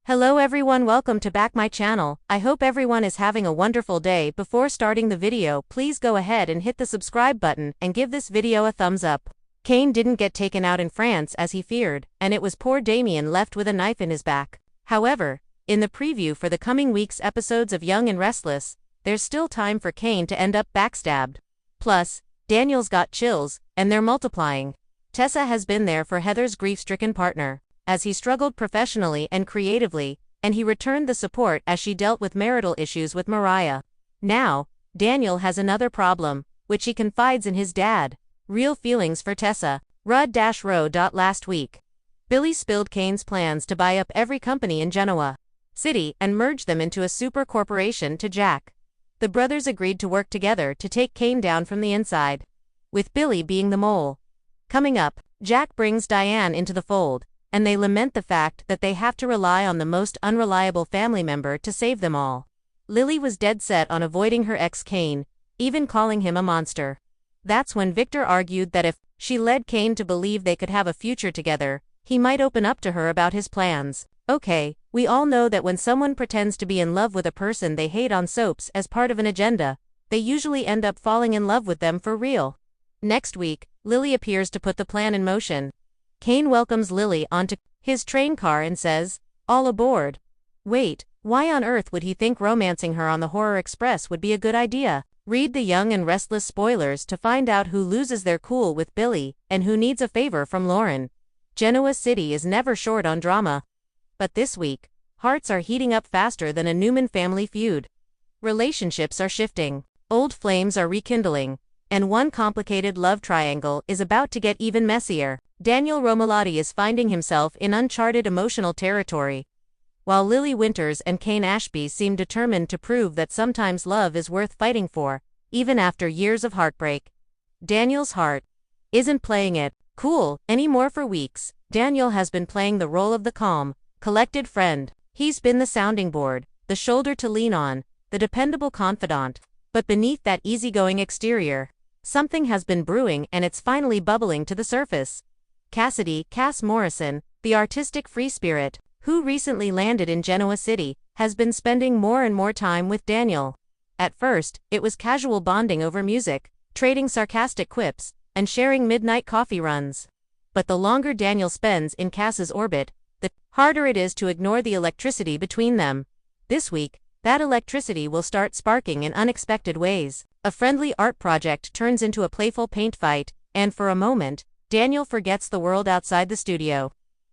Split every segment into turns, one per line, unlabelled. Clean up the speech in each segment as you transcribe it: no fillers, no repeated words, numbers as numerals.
Hello everyone, welcome to back my channel. I hope everyone is having a wonderful day. Before starting the video, please go ahead and hit the subscribe button and give this video a thumbs up. Kane didn't get taken out in France as he feared, and it was poor Damien left with a knife in his back. However, in the preview for the coming week's episodes of Young and Restless, there's still time for Kane to end up backstabbed. Plus, Daniel's got chills, and they're multiplying. Tessa has been there for Heather's grief-stricken partner, as he struggled professionally and creatively, and he returned the support as she dealt with marital issues with Mariah. Now, Daniel has another problem, which he confides in his dad. Real feelings for Tessa. Rud-row. Last week, Billy spilled Kane's plans to buy up every company in Genoa City and merge them into a super corporation to Jack. The brothers agreed to work together to take Kane down from the inside, with Billy being the mole. Coming up, Jack brings Diane into the fold, and they lament the fact that they have to rely on the most unreliable family member to save them all. Lily was dead set on avoiding her ex Kane, even calling him a monster. That's when Victor argued that if she led Kane to believe they could have a future together, he might open up to her about his plans. Okay, we all know that when someone pretends to be in love with a person they hate on soaps as part of an agenda, they usually end up falling in love with them for real. Next week, Lily appears to put the plan in motion. Kane welcomes Lily onto his train car and says, "All aboard." Wait, why on earth would he think romancing her on the Horror Express would be a good idea? Read the Young and Restless spoilers to find out who loses their cool with Billy and who needs a favor from Lauren. Genoa City is never short on drama. But this week, hearts are heating up faster than a Newman family feud. Relationships are shifting, old flames are rekindling, and one complicated love triangle is about to get even messier. Daniel Romalotti is finding himself in uncharted emotional territory, while Lily Winters and Kane Ashby seem determined to prove that sometimes love is worth fighting for, even after years of heartbreak. Daniel's heart isn't playing it cool anymore for weeks. Daniel has been playing the role of the calm, collected friend. He's been the sounding board, the shoulder to lean on, the dependable confidant. But beneath that easygoing exterior, something has been brewing, and it's finally bubbling to the surface. Cass Morrison, the artistic free spirit, who recently landed in Genoa City, has been spending more and more time with Daniel. At first, it was casual bonding over music, trading sarcastic quips, and sharing midnight coffee runs. But the longer Daniel spends in Cass's orbit, the harder it is to ignore the electricity between them. This week, that electricity will start sparking in unexpected ways. A friendly art project turns into a playful paint fight, and for a moment, Daniel forgets the world outside the studio.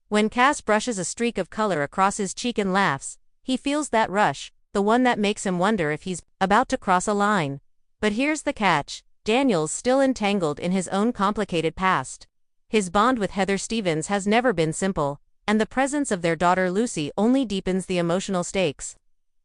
When Cass brushes a streak of color across his cheek and laughs, he feels that rush, the one that makes him wonder if he's about to cross a line. But here's the catch: Daniel's still entangled in his own complicated past. His bond with Heather Stevens has never been simple, and the presence of their daughter Lucy only deepens the emotional stakes.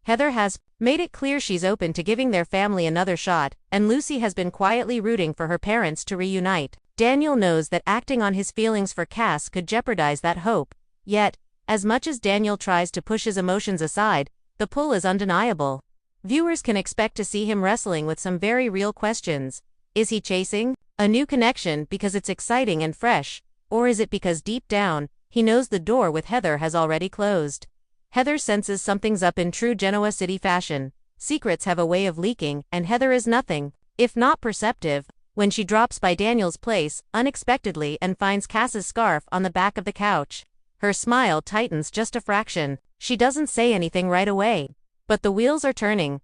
Heather has made it clear she's open to giving their family another shot, and Lucy has been quietly rooting for her parents to reunite. Daniel knows that acting on his feelings for Cass could jeopardize that hope. Yet, as much as Daniel tries to push his emotions aside, the pull is undeniable. Viewers can expect to see him wrestling with some very real questions. Is he chasing a new connection because it's exciting and fresh, or is it because deep down, he knows the door with Heather has already closed? Heather senses something's up in true Genoa City fashion. Secrets have a way of leaking, and Heather is nothing if not perceptive when she drops by Daniel's place unexpectedly and finds Cass's scarf on the back of the couch. Her smile tightens just a fraction. She doesn't say anything right away, but the wheels are turning.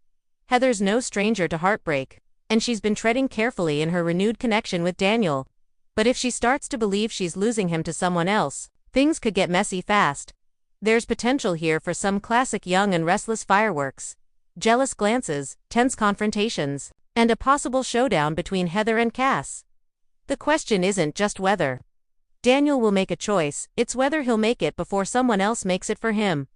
Heather's no stranger to heartbreak, and she's been treading carefully in her renewed connection with Daniel. But if she starts to believe she's losing him to someone else, things could get messy fast. There's potential here for some classic Young and Restless fireworks. Jealous glances, tense confrontations, and a possible showdown between Heather and Cass. The question isn't just whether Daniel will make a choice, it's whether he'll make it before someone else makes it for him.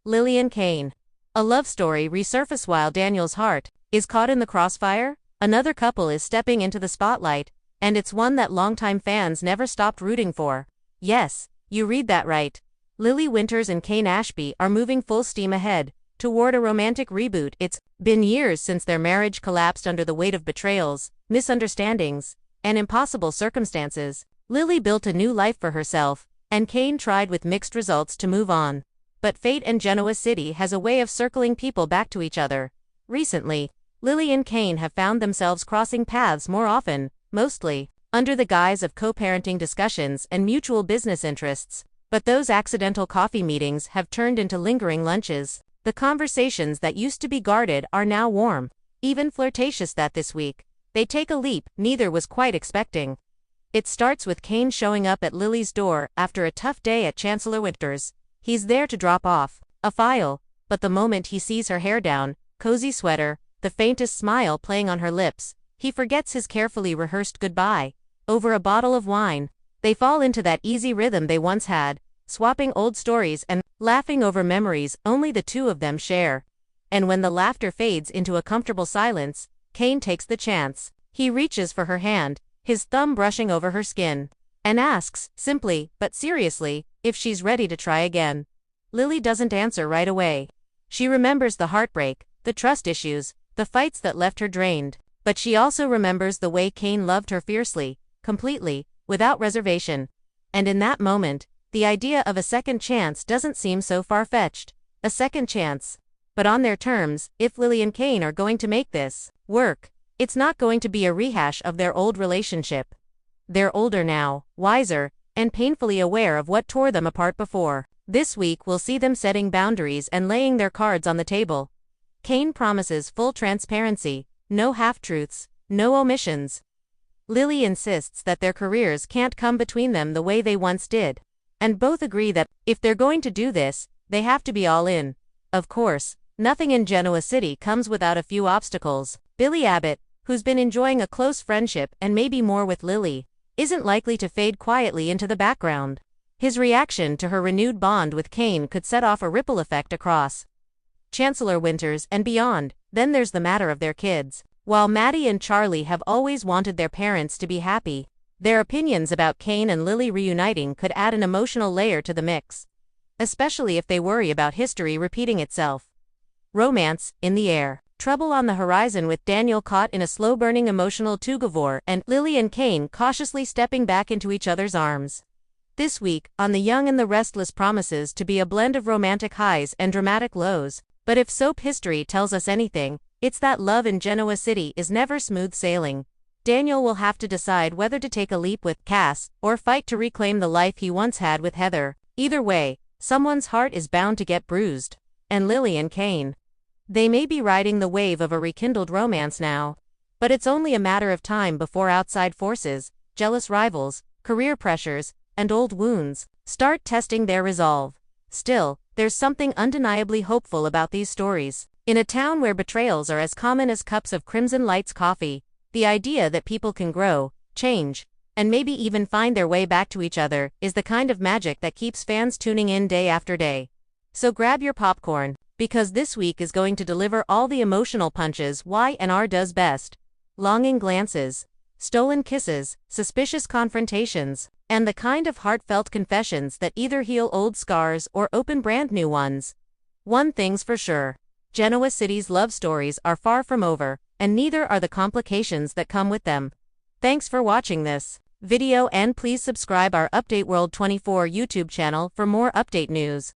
Lily and Kane. A love story resurfaces while Daniel's heart is caught in the crossfire. Another couple is stepping into the spotlight, and it's one that longtime fans never stopped rooting for. Yes, you read that right. Lily Winters and Kane Ashby are moving full steam ahead toward a romantic reboot. It's been years since their marriage collapsed under the weight of betrayals, misunderstandings, and impossible circumstances. Lily built a new life for herself, and Kane tried with mixed results to move on. But fate and Genoa City has a way of circling people back to each other. Recently, Lily and Kane have found themselves crossing paths more often, mostly under the guise of co-parenting discussions and mutual business interests. But those accidental coffee meetings have turned into lingering lunches. The conversations that used to be guarded are now warm, even flirtatious. That this week, they take a leap neither was quite expecting. It starts with Kane showing up at Lily's door after a tough day at Chancellor Winter's. He's there to drop off a file, but the moment he sees her hair down, cozy sweater, the faintest smile playing on her lips, he forgets his carefully rehearsed goodbye. Over a bottle of wine, they fall into that easy rhythm they once had, swapping old stories and laughing over memories only the two of them share. And when the laughter fades into a comfortable silence, Kane takes the chance. He reaches for her hand, his thumb brushing over her skin, and asks, simply but seriously, if she's ready to try again. Lily doesn't answer right away. She remembers the heartbreak, the trust issues, the fights that left her drained. But she also remembers the way Kane loved her fiercely, completely, without reservation. And in that moment, the idea of a second chance doesn't seem so far-fetched. A second chance. But on their terms, if Lily and Kane are going to make this work, it's not going to be a rehash of their old relationship. They're older now, wiser, and painfully aware of what tore them apart before. This week will see them setting boundaries and laying their cards on the table. Kane promises full transparency, no half-truths, no omissions. Lily insists that their careers can't come between them the way they once did. And both agree that, if they're going to do this, they have to be all in. Of course, nothing in Genoa City comes without a few obstacles. Billy Abbott, who's been enjoying a close friendship and maybe more with Lily, isn't likely to fade quietly into the background. His reaction to her renewed bond with Kane could set off a ripple effect across Chancellor Winters and beyond. Then there's the matter of their kids. While Maddie and Charlie have always wanted their parents to be happy, their opinions about Kane and Lily reuniting could add an emotional layer to the mix. Especially if they worry about history repeating itself. Romance, in the air. Trouble on the horizon with Daniel caught in a slow-burning emotional tug-of-war and Lily and Kane cautiously stepping back into each other's arms. This week, On the Young and the Restless promises to be a blend of romantic highs and dramatic lows. But if soap history tells us anything, it's that love in Genoa City is never smooth sailing. Daniel will have to decide whether to take a leap with Cass or fight to reclaim the life he once had with Heather. Either way, someone's heart is bound to get bruised. And Lily and Kane, they may be riding the wave of a rekindled romance now, but it's only a matter of time before outside forces, jealous rivals, career pressures, and old wounds start testing their resolve. Still, there's something undeniably hopeful about these stories. In a town where betrayals are as common as cups of Crimson Lights coffee, the idea that people can grow, change, and maybe even find their way back to each other is the kind of magic that keeps fans tuning in day after day. So grab your popcorn, because this week is going to deliver all the emotional punches Y&R does best. Longing glances, stolen kisses, suspicious confrontations, and the kind of heartfelt confessions that either heal old scars or open brand new ones. One thing's for sure. Genoa City's love stories are far from over, and neither are the complications that come with them. Thanks for watching this video and please subscribe our Update World 24 YouTube channel for more update news.